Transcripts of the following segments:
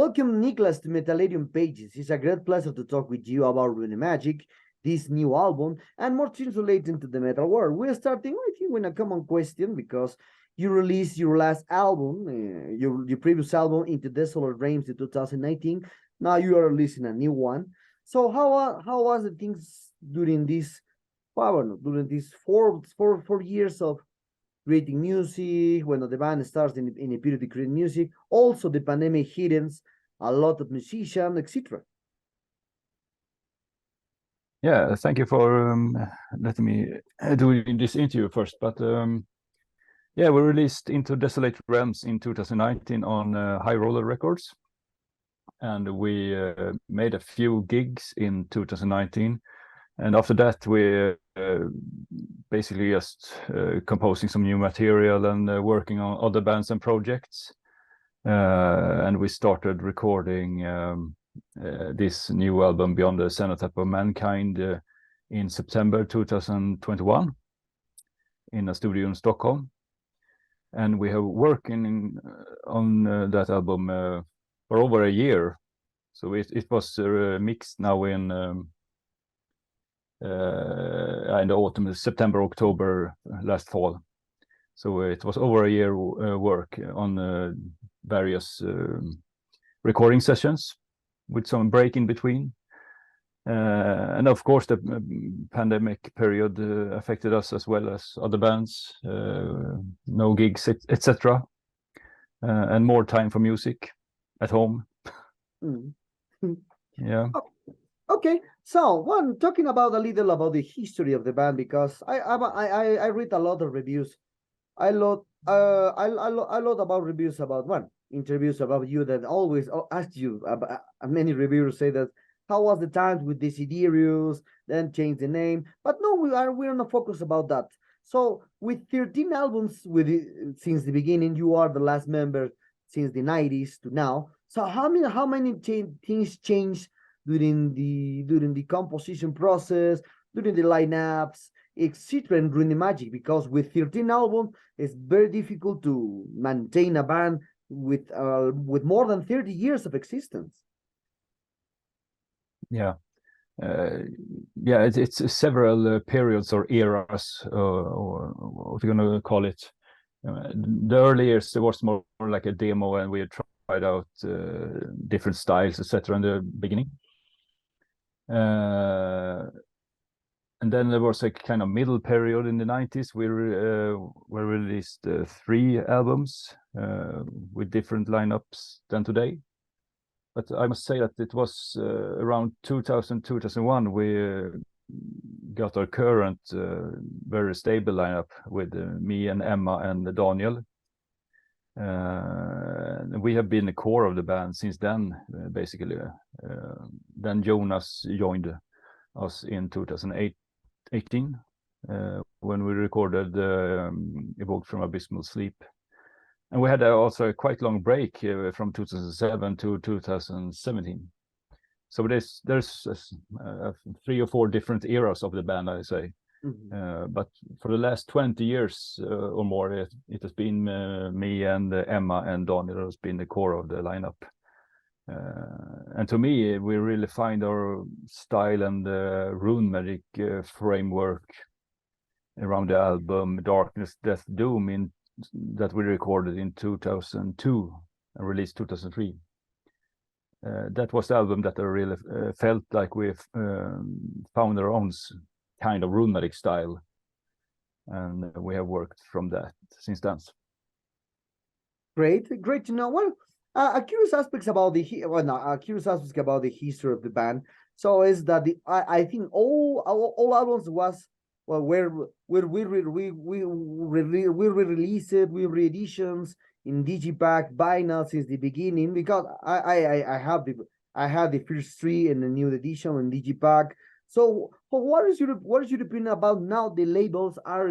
Welcome, Nicklas, to Metallarium Pages. It's a great pleasure to talk with you about Runemagick, this new album, and more things relating to the metal world. We're starting, I think, with a common question because you released your last album, your previous album, Into Desolate Realms, in 2019. Now you are releasing a new one. So how was the things during this, during these four years of creating music, when the band starts in a period to create music, also the pandemic hits a lot of musicians, etc. Yeah, thank you for letting me do this interview first. But yeah, we released Into Desolate Realms in 2019 on High Roller Records, and we made a few gigs in 2019. And after that, we basically just composing some new material and working on other bands and projects. And we started recording this new album, Beyond the Cenotaph of Mankind, in September 2021 in a studio in Stockholm. And we have working on that album for over a year. So it was mixed now in the autumn, September, October, last fall. So it was over a year work on various recording sessions with some break in between. And of course, the pandemic period affected us as well as other bands, no gigs, etc. And more time for music at home. Yeah. Okay, so talking about a little about the history of the band, because I read a lot of reviews. I lot about reviews about interviews about you that always ask you about, many reviewers say that how was the times with Desiderius, then change the name, but no, we're not focused about that. So with 13 albums since the beginning, you are the last member since the 90s to now. So how many things changed during the composition process, during the lineups, etc. in Runemagick? Because with 13 albums, it's very difficult to maintain a band with more than 30 years of existence. Yeah. Yeah, it's several periods or eras, or what you're gonna call it. The early years, there was more like a demo, and we tried out different styles, etc. in the beginning. And then there was a kind of middle period in the 90s. We released 3 albums with different lineups than today. But I must say that it was around 2000, 2001, we got our current very stable lineup with me and Emma and Daniel. We have been the core of the band since then, basically. Then Jonas joined us in 2018 when we recorded Evoked from Abysmal Sleep. And we had also a quite long break from 2007 to 2017. So there's 3 or 4 different eras of the band, I say. Mm-hmm. But for the last 20 years or more, it has been me and Emma and Daniel has been the core of the lineup. And to me, we really find our style and the Runemagick framework around the album Darkness, Death, Doom that we recorded in 2002 and released 2003. That was the album that I really felt like we've found our own kind of Runemagick style, and we have worked from that since then. Great to know. Well, a curious aspect about the history of the band. So is that I think all albums was where we released it, we re-editions in digipack, vinyl since the beginning, because I have the first 3 in the new edition in digipack. So what is your opinion about now? The labels are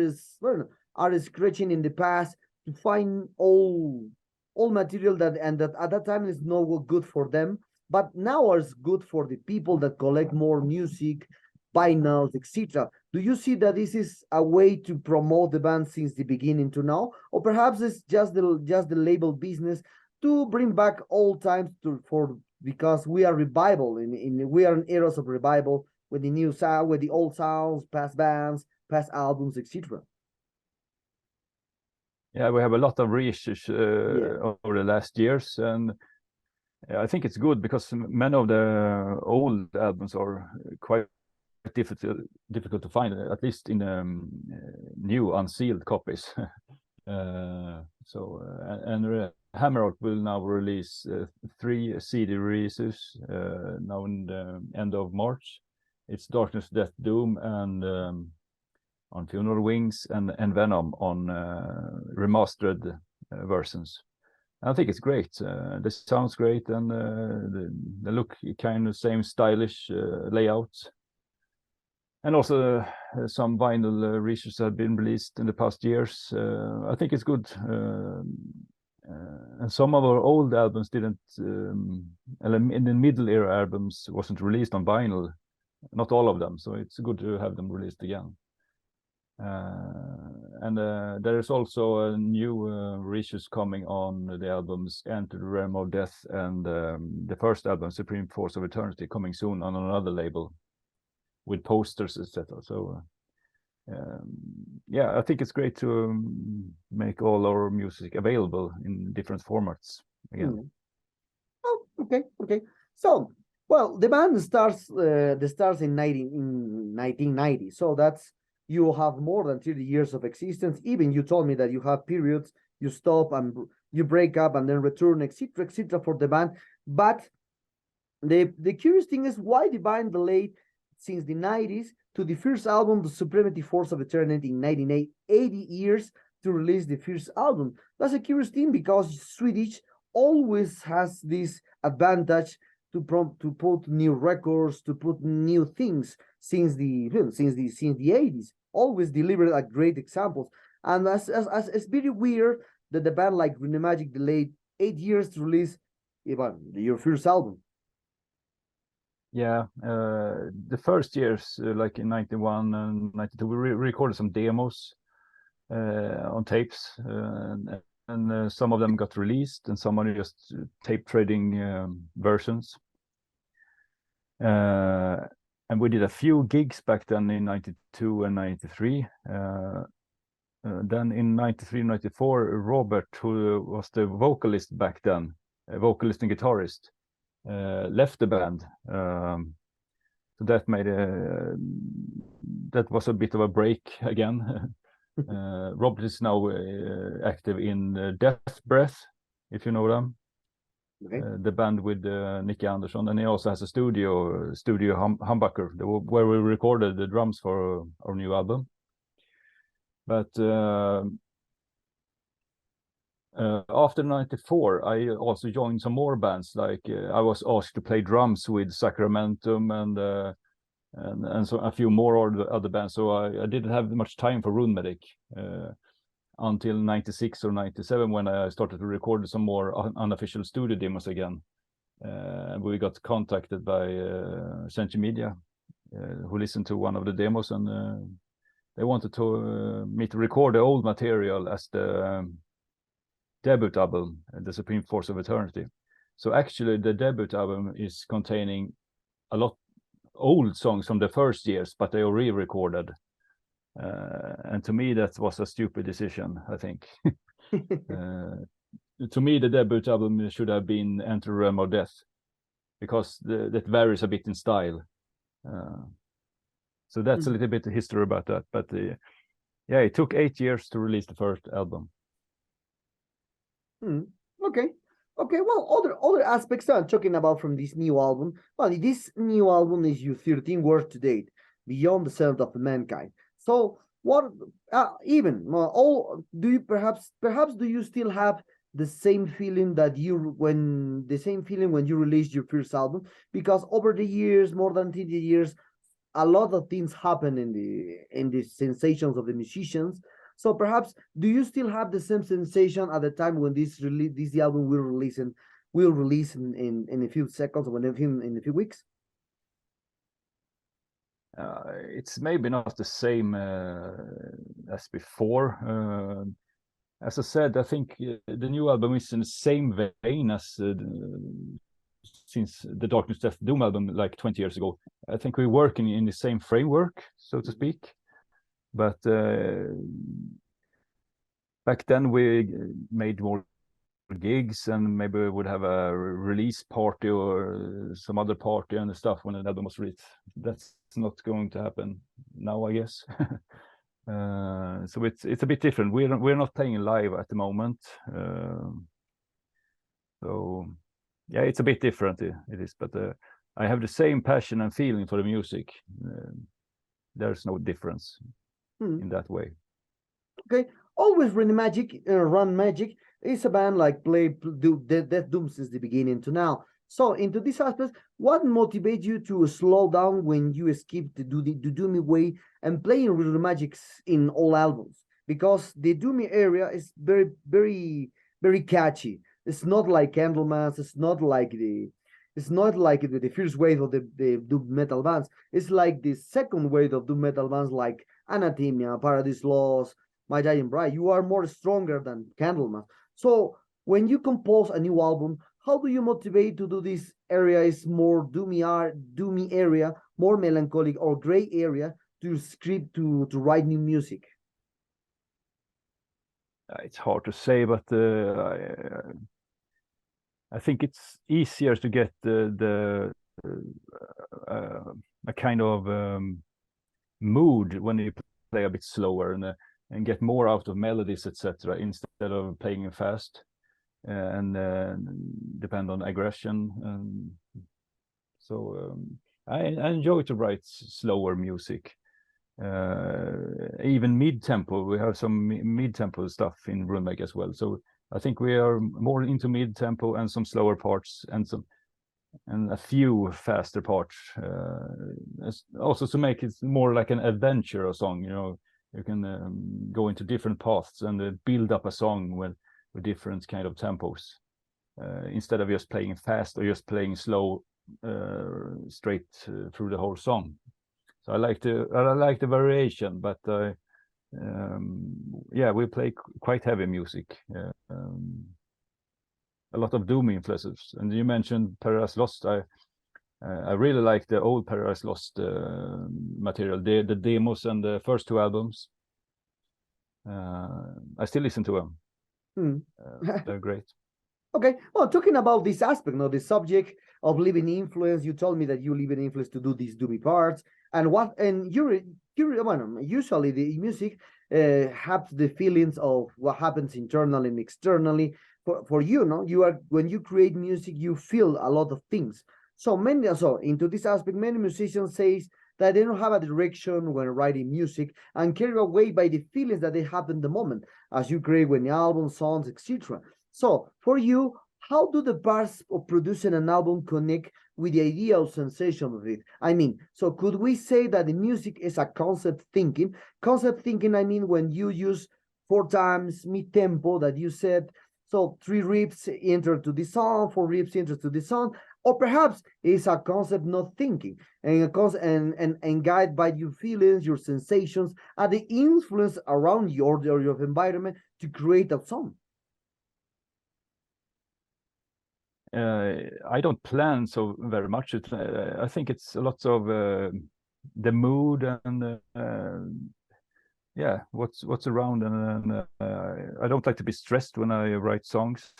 scratching in the past to find all material that at that time is not good for them, but now is good for the people that collect more music, vinyls, etc. Do you see that this is a way to promote the band since the beginning to now, or perhaps it's just the label business to bring back old times because we are revival we are in eras of revival with the new sound, with the old sounds, past bands, past albums, etc. Yeah, we have a lot of reissues over the last years, and I think it's good because many of the old albums are quite difficult to find, at least in new unsealed copies. Hammerock will now release 3 CD releases now in the end of March. It's Darkness, Death, Doom, and on Funeral Wings, and Venom on remastered versions. I think it's great. This sounds great, and they look kind of same stylish layout. And also some vinyl reissues have been released in the past years. I think it's good. And some of our old albums didn't, in the middle era albums wasn't released on vinyl, not all of them. So it's good to have them released again. And there is also a new reissues coming on the albums Enter the Realm of Death and the first album Supreme Force of Eternity coming soon on another label with posters, etc. So yeah, I think it's great to make all our music available in different formats again. Oh, okay. So, well, the band starts in 1990. So that's, you have more than 30 years of existence. Even you told me that you have periods, you stop and you break up and then return, etc., for the band. But the curious thing is why the band delayed since the 90s to the first album, The Supremacy Force of Eternity, in 1980, 80 years to release the first album. That's a curious thing because Swedish always has this advantage to put new records, to put new things since the 80s. Always delivered at great examples. And as it's very weird that the band like Runemagick delayed 8 years to release even your first album. Yeah, the first years, like in 91 and 92, we recorded some demos on tapes, and some of them got released, and some are just tape trading versions. And we did a few gigs back then in 92 and 93. Then in 93, 94, Robert, who was the vocalist back then, vocalist and guitarist, left the band. So that made that was a bit of a break again. Robert is now active in Death Breath, if you know them. Okay. The band with Nicky Andersson, and he also has a studio humbucker, where we recorded the drums for our new album. But after 94, I also joined some more bands. Like I was asked to play drums with Sacramentum and so a few more other bands. So I didn't have much time for Runemagick until 96 or 97, when I started to record some more unofficial studio demos again. We got contacted by Century Media, who listened to one of the demos, and they wanted me to record the old material as the debut album, The Supreme Force of Eternity. So actually the debut album is containing a lot old songs from the first years, but they are re-recorded. And to me, that was a stupid decision, I think. To me, the debut album should have been Enter the Realm of Death, because that varies a bit in style. So that's a little bit of history about that. But yeah, it took 8 years to release the first album. Okay. Well, other aspects I'm talking about from this new album. Well, this new album is your 13 words to date, Beyond the Seventh of Mankind. So what do you perhaps do you still have the same feeling when you released your first album? Because over the years, more than 30 years, a lot of things happen in the sensations of the musicians. So perhaps do you still have the same sensation at the time when this album will release in a few seconds or in a few weeks? It's maybe not the same as before. as I said, I think the new album is in the same vein as since the Darkness, Death, Doom album like 20 years ago. I think we're working in the same framework, so to speak. But back then we made more gigs, and maybe we would have a release party or some other party and stuff when an album was released. That's not going to happen now, I guess. So it's a bit different. We're not playing live at the moment. So yeah, it's a bit different. It is, but I have the same passion and feeling for the music. There's no difference in that way. Okay, always Runemagick is a band like do Death Doom since the beginning to now. So into this aspect, what motivates you to slow down when you skip the Doomy way and playing Runemagick in all albums? Because the Doomy area is very, very, very catchy. It's not like Candlemas. It's not like the first wave of the doom metal bands. It's like the second wave of doom metal bands like Anathema, Paradise Lost, My Dying Bride. You are more stronger than Candlemas. So when you compose a new album, how do you motivate to do this area is more doomy area, more melancholic or gray area to script to write new music? It's hard to say, but I think it's easier to get a kind of mood when you play a bit slower and get more out of melodies, etc., instead of playing fast and depend on aggression. So I enjoy to write slower music. Even mid-tempo. We have some mid-tempo stuff in Runemagick as well. So I think we are more into mid-tempo and some slower parts and a few faster parts. Also to make it more like an adventure or song. You know, you can go into different paths and build up a song with different kind of tempos instead of just playing fast or just playing slow straight through the whole song. So I like the variation, but yeah, we play quite heavy music, a lot of doom influences. And you mentioned Paradise Lost. I really like the old Paradise Lost material, the demos and the first two albums. I still listen to them. They're great. Okay, well, talking about this aspect, the subject of living influence, you told me that you live in influence to do these doomy parts, and usually the music have the feelings of what happens internally and externally. For you, when you create music, you feel a lot of things. So into this aspect, many musicians say that they don't have a direction when writing music and carried away by the feelings that they have in the moment, as you create when the album, songs, etc. So for you, how do the parts of producing an album connect with the idea of sensation of it? I mean, so could we say that the music is a concept thinking? Concept thinking, I mean, when you use 4 times mid-tempo that you said, so 3 riffs enter to the song, 4 riffs enter to the song, or perhaps it's a concept not thinking and guided by your feelings, your sensations, and the influence around you or your environment to create a song. I don't plan so very much. I think it's a lot of the mood and yeah, what's around, and I don't like to be stressed when I write songs,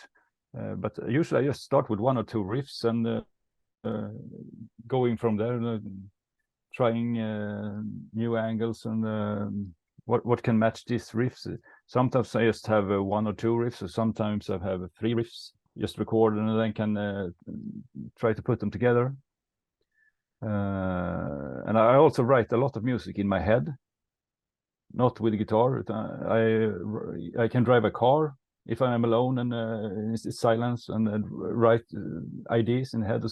but usually I just start with 1 or 2 riffs and going from there, trying new angles and what can match these riffs. Sometimes I just have 1 or 2 riffs, or sometimes I have 3 riffs. Just record and then can try to put them together. And I also write a lot of music in my head, not with the guitar. I can drive a car if I am alone and it's silence and write ideas in the head,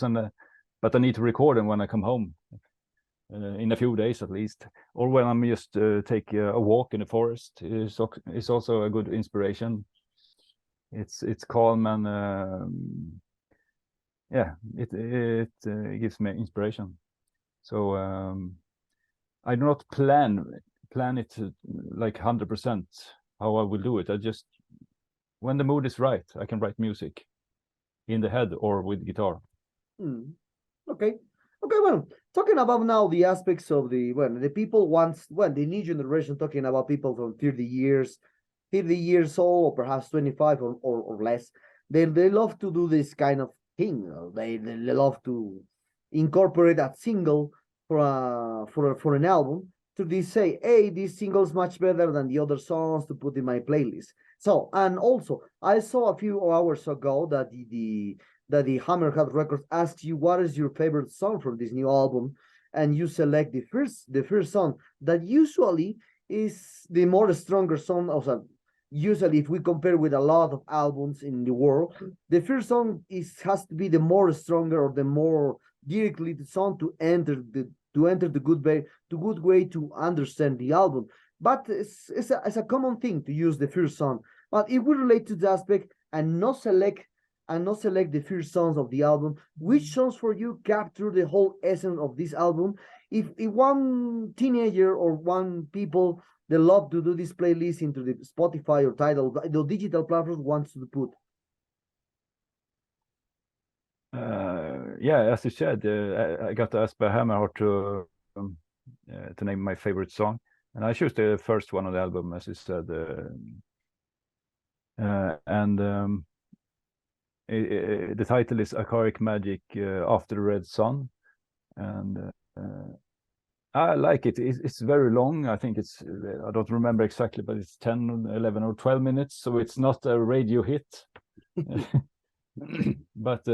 but I need to record them when I come home in a few days at least, or when I'm just take a walk in the forest. It's also a good inspiration. It's calm and yeah, it gives me inspiration. So I do not plan it like 100% how I will do it. I just when the mood is right, I can write music in the head or with guitar. Okay. Okay, well, talking about now the aspects of the people once, the new generation, talking about people from 30 years old, or perhaps 25 or less, they love to do this kind of thing. They love to incorporate that single for an album, to they say, hey, this single is much better than the other songs to put in my playlist. So, and also, I saw a few hours ago that the Hammerhead Records asks you what is your favorite song from this new album, and you select the first song that usually is the more stronger song of a. Usually, if we compare with a lot of albums in the world, the first song has to be the more stronger or the more directly the song to enter the good way to understand the album. But it's a common thing to use the first song. But if we relate to the aspect and not select the first songs of the album, which songs for you capture the whole essence of this album? If one teenager or one people they love to do this playlist into the Spotify or Tidal, the digital platforms wants to put. Yeah, as you said, I got asked by Hammerheart to name my favorite song, and I chose the first one on the album, as you said, and the title is Acharic Magic After the Red Sun, and I like it. It's very long. I think it's, I don't remember exactly, but it's 10, 11 or 12 minutes. So it's not a radio hit. But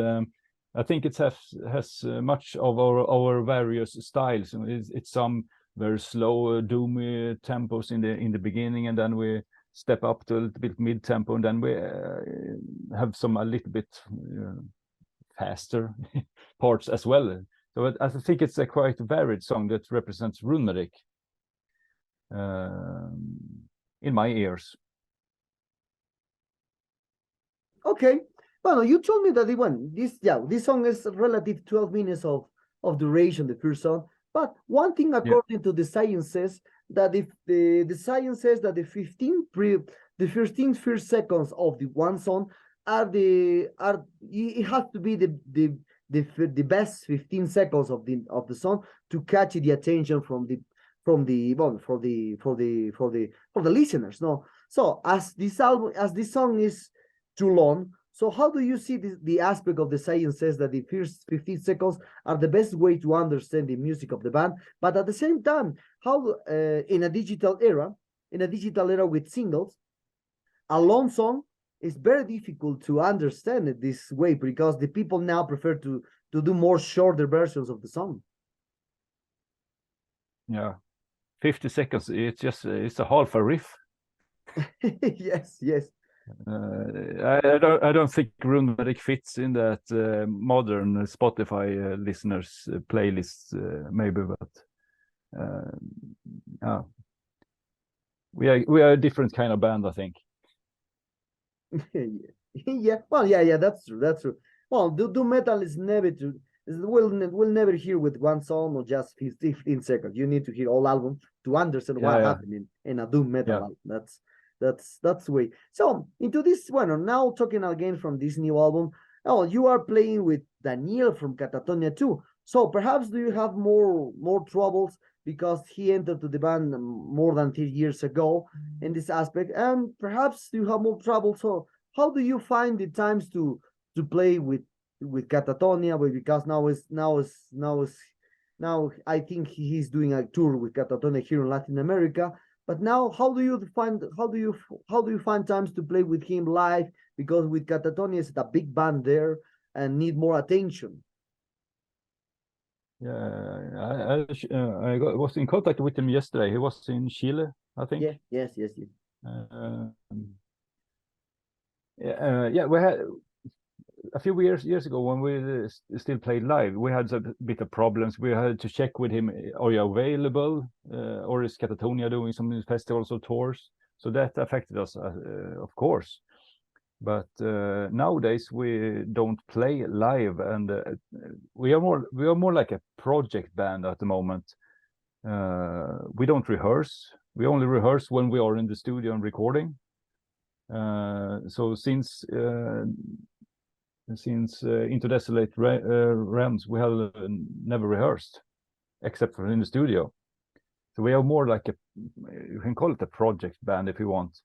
I think it has much of our various styles. It's some very slow, doomy tempos in the beginning, and then we step up to a little bit mid-tempo, and then we have some a little bit faster parts as well. So I think it's a quite varied song that represents Runemagick in my ears. Okay. Well, you told me that this song is relative 12 minutes of duration, the first song. But one thing, according to the science, says that if the science says that the 15 first seconds of the one song it has to be the best 15 seconds of the song to catch the attention for the listeners. No, so as this song is too long, so how do you see the aspect of the science says that the first 15 seconds are the best way to understand the music of the band, but at the same time, how in a digital era with singles, a long song is very difficult to understand it this way, because the people now prefer to do more shorter versions of the song. Yeah, 50 seconds. It's a half a riff. Yes. I don't think Runemagick fits in that modern Spotify listeners playlists, maybe, but we are a different kind of band, I think. Yeah, that's true. Well, doom metal is never we'll never hear with one song or just 15 seconds. You need to hear all album to understand what happened in a doom metal album. That's the way. So into this one, now talking again from this new album. Oh, you are playing with Daniel from Catatonia too. So perhaps do you have more troubles because he entered to the band more than 3 years ago in this aspect, and perhaps you have more trouble. So how do you find the times to play with Catatonia? Because now I think he's doing a tour with Catatonia here in Latin America. But now, how do you find times to play with him live? Because with Catatonia, it's a big band there and need more attention. Yeah, I was in contact with him yesterday. He was in Chile, I think. Yeah, yes. Yeah, we had a few years ago when we still played live. We had a bit of problems. We had to check with him: are you available, or is Catatonia doing some festivals or tours? So that affected us, of course. But nowadays we don't play live, and we are more like a project band at the moment. We don't rehearse. We only rehearse when we are in the studio and recording. So since Into Desolate Realms, we have never rehearsed, except for in the studio. So we are more like you can call it a project band if you want.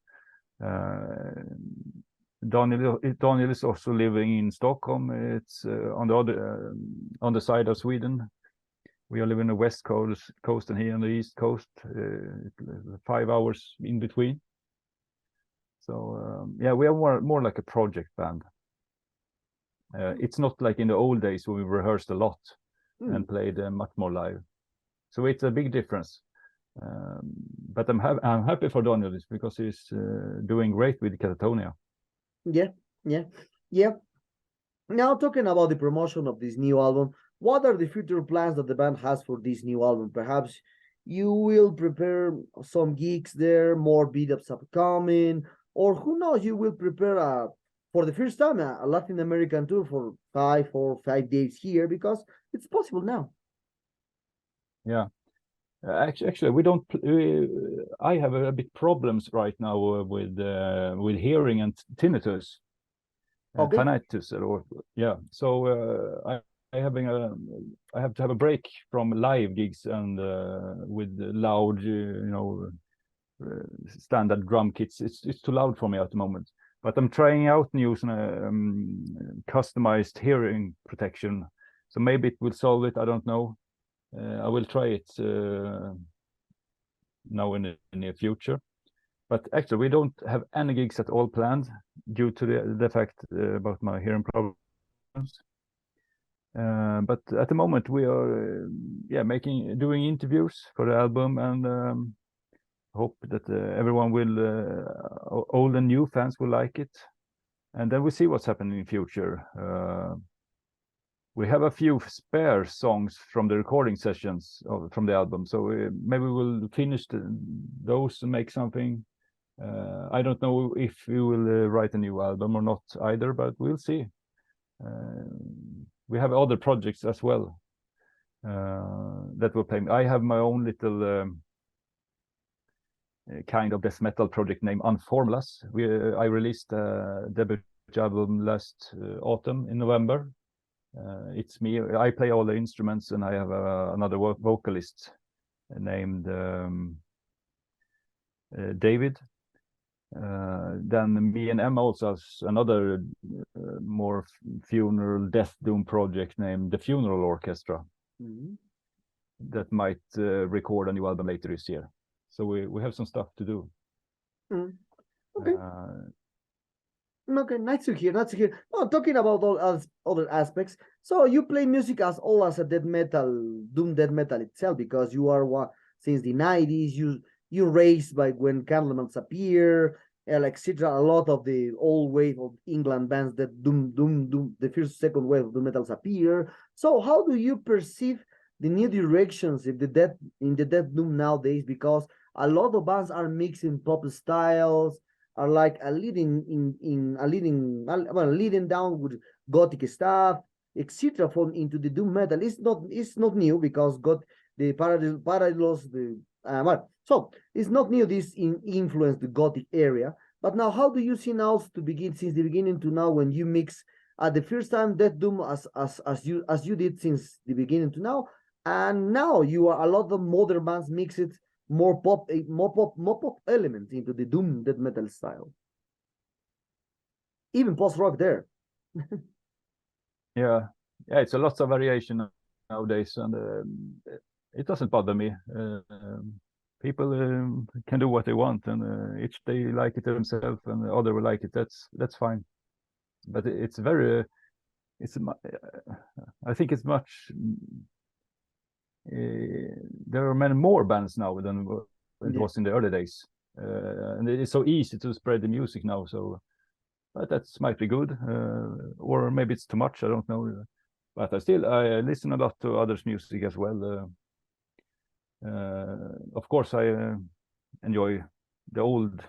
Daniel is also living in Stockholm. It's on the side of Sweden. We are living on the west coast and here on the east coast, 5 hours in between. So yeah, we are more like a project band. It's not like in the old days when we rehearsed a lot and played much more live. So it's a big difference. But I'm happy for Daniel because he's doing great with Catatonia. Yeah. Now talking about the promotion of this new album, what are the future plans that the band has for this new album? Perhaps you will prepare some gigs there, more beat-ups upcoming, or who knows, you will prepare for the first time a Latin American tour for 5 days here, because it's possible now. Yeah. Actually, we don't. I have a bit problems right now with hearing and tinnitus, Okay. tinnitus, or yeah. So I have to have a break from live gigs and with loud, standard drum kits. It's too loud for me at the moment. But I'm trying out new customized hearing protection. So maybe it will solve it. I don't know. I will try it now in the near future. But actually, we don't have any gigs at all planned due to the fact about my hearing problems. But at the moment, we are doing interviews for the album, and hope that everyone will, old and new fans will like it. And then we'll see what's happening in future. We have a few spare songs from the recording sessions from the album, so maybe we'll finish those and make something. I don't know if we will write a new album or not either, but we'll see. We have other projects as well that we're playing. I have my own little kind of death metal project named Unformless. I released a debut album last autumn in November. It's me. I play all the instruments, and I have another vocalist named David. Then me and Emma also has another more funeral death doom project named the Funeral Orchestra that might record a new album later this year. So we have some stuff to do. Okay. Okay, nice to hear. Oh, talking about all other aspects, so you play music as all as a death metal, doom death metal itself, because you are since the 90s. You raised by when Candlemans appear, etc. A lot of the old wave of England bands that doom, the first, second wave of doom metals appear. So how do you perceive the new directions in the death doom nowadays? Because a lot of bands are mixing pop styles, are like leading down with gothic stuff, etc. into the doom metal. It's not new, because the parallels, so it's not new, this influence the gothic area. But now, how do you see now since the beginning to now, when you mix at the first time death doom as you did since the beginning to now, and now you are a lot of modern bands mix it more pop elements into the doom death metal style, even post rock there. Yeah, it's a lot of variation nowadays, and it doesn't bother me. People can do what they want, and if they like it themselves and the other will like it, that's fine. But it's very, I think it's much. There are many more bands now than it was in the early days, and it is so easy to spread the music now. So, but that might be good, or maybe it's too much. I don't know. But I listen a lot to others' music as well. Of course, I enjoy the old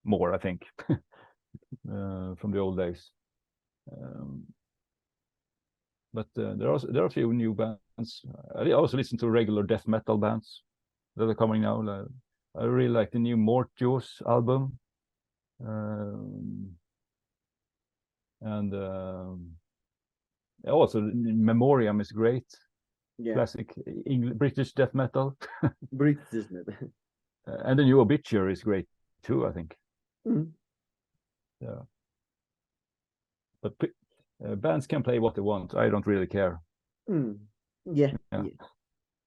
more, I think, from the old days. But there are a few new bands. I also listen to regular death metal bands that are coming now. I really like the new Mortuos album. And also Memoriam is great. Yeah. Classic British death metal. British, isn't it? And the new Obituary is great too, I think. Mm. Yeah. But bands can play what they want. I don't really care. Mm. Yeah, Yeah. yeah.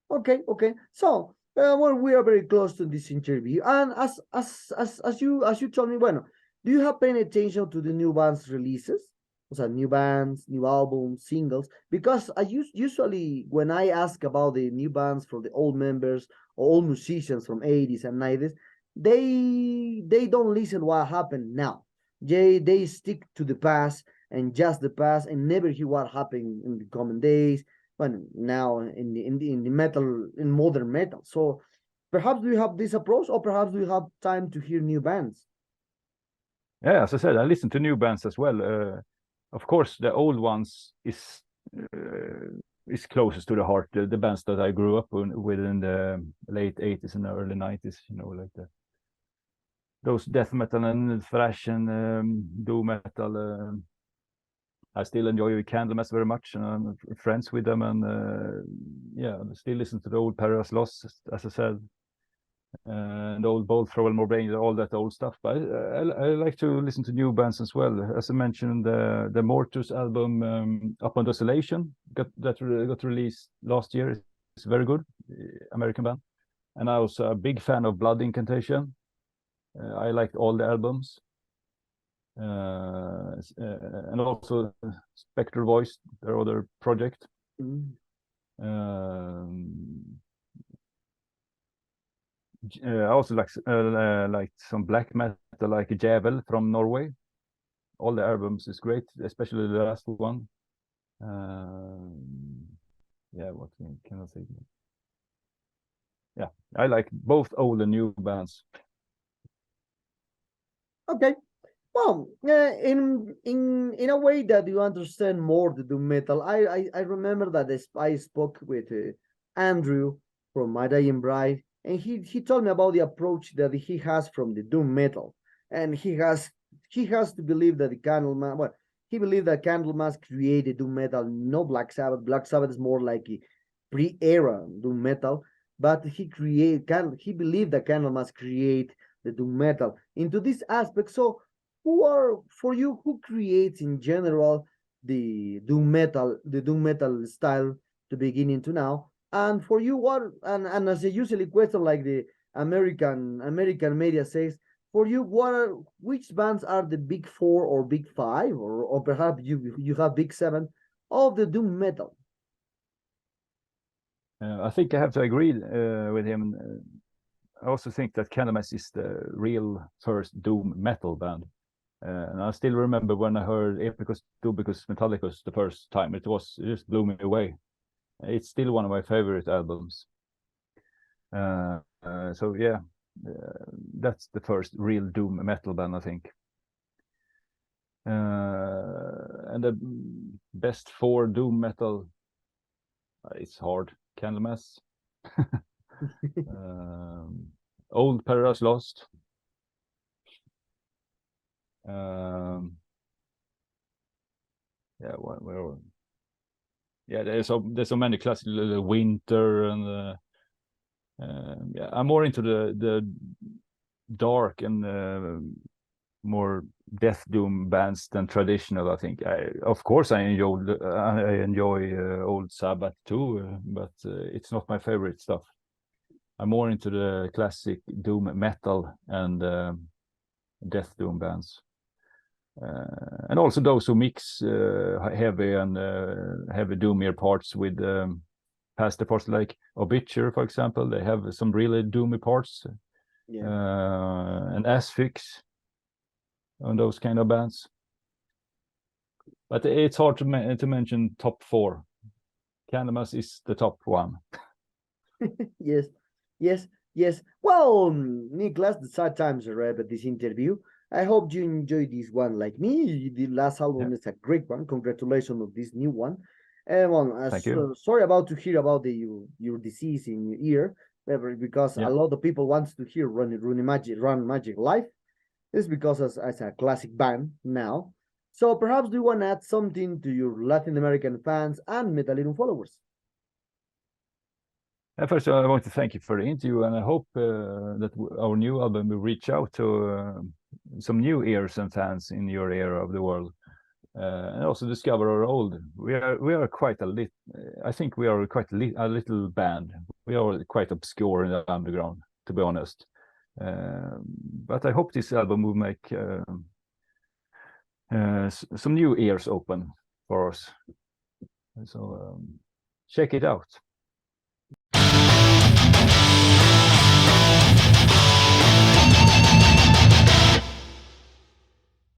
Okay, okay. So, well, we are very close to this interview, and as you told me, bueno, do you have paying attention to the new bands releases? So new bands, new albums, singles. Because usually when I ask about the new bands from the old members or old musicians from 80s and 90s, they don't listen what happened now. They stick to the past and just the past and never hear what happened in the coming days when now in the metal in modern metal. So perhaps we have this approach, or perhaps we have time to hear new bands. Yeah, as I said, I listen to new bands as well. Of course, the old ones is closest to the heart. The bands that I grew up with in the late 80s and early 90s, you know, like those death metal and thrash and doom metal. I still enjoy Candlemass very much, and I'm friends with them. And yeah, I still listen to the old Paradise Lost, as I said, and old Bolt Throw More Brain, all that old stuff. But I like to listen to new bands as well. As I mentioned, the Mortus album Up on Desolation got released last year. It's very good, American band. And I was a big fan of Blood Incantation. I liked all the albums. And also Spectral Voice, their other project. Mm. I also like some black metal, like Djävel from Norway. All the albums is great, especially the last one. Yeah, what can I say? Yeah, I like both old and new bands. Okay. Well, in a way that you understand more the doom metal, I remember that I spoke with Andrew from My Dying Bride, and he told me about the approach that he has from the doom metal, and he has to believe that the Candlemas, well, he believed that Candlemas created doom metal, no Black Sabbath. Black Sabbath is more like a pre-era doom metal, but he believed that Candlemas create the doom metal into this aspect. So who are for you who creates in general the doom metal style to beginning to now, and for you what, and as a usually question like the American media says, for you which bands are the big four or big five, or perhaps you have big seven of the doom metal? I think I have to agree with him. I also think that Candlemass is the real first doom metal band. And I still remember when I heard Epicus Dubicus Metallicus the first time. It just blew me away. It's still one of my favorite albums. So yeah, that's the first real doom metal band, I think. And the best four doom metal, it's hard. Candlemass, old Paradise Lost. Yeah, yeah, there's so many classic, Winter, and yeah, I'm more into the dark and more death doom bands than traditional. I think of course I enjoy old Sabbath too, but it's not my favorite stuff. I'm more into the classic doom metal and death doom bands. And also those who mix heavy and heavy doomier parts with faster parts, like Obituary, for example. They have some really doomy parts. Yeah. And Asphyx on those kind of bands. But it's hard to mention top four. Candlemass is the top one. Yes, yes, yes. Well, Nicklas, the sad times are at this interview. I hope you enjoyed this one like me. The last album is a great one. Congratulations on this new one. And well, Thank you. sorry about to hear about your disease in your ear, because a lot of people wants to hear Runemagick live. It's because as a classic band now. So perhaps do you want to add something to your Latin American fans and Metallerium followers? First of all, I want to thank you for the interview, and I hope that our new album will reach out to some new ears and fans in your area of the world, and also discover our old. We are quite a little. I think we are quite a little band. We are quite obscure in the underground, to be honest. But I hope this album will make some new ears open for us. So check it out.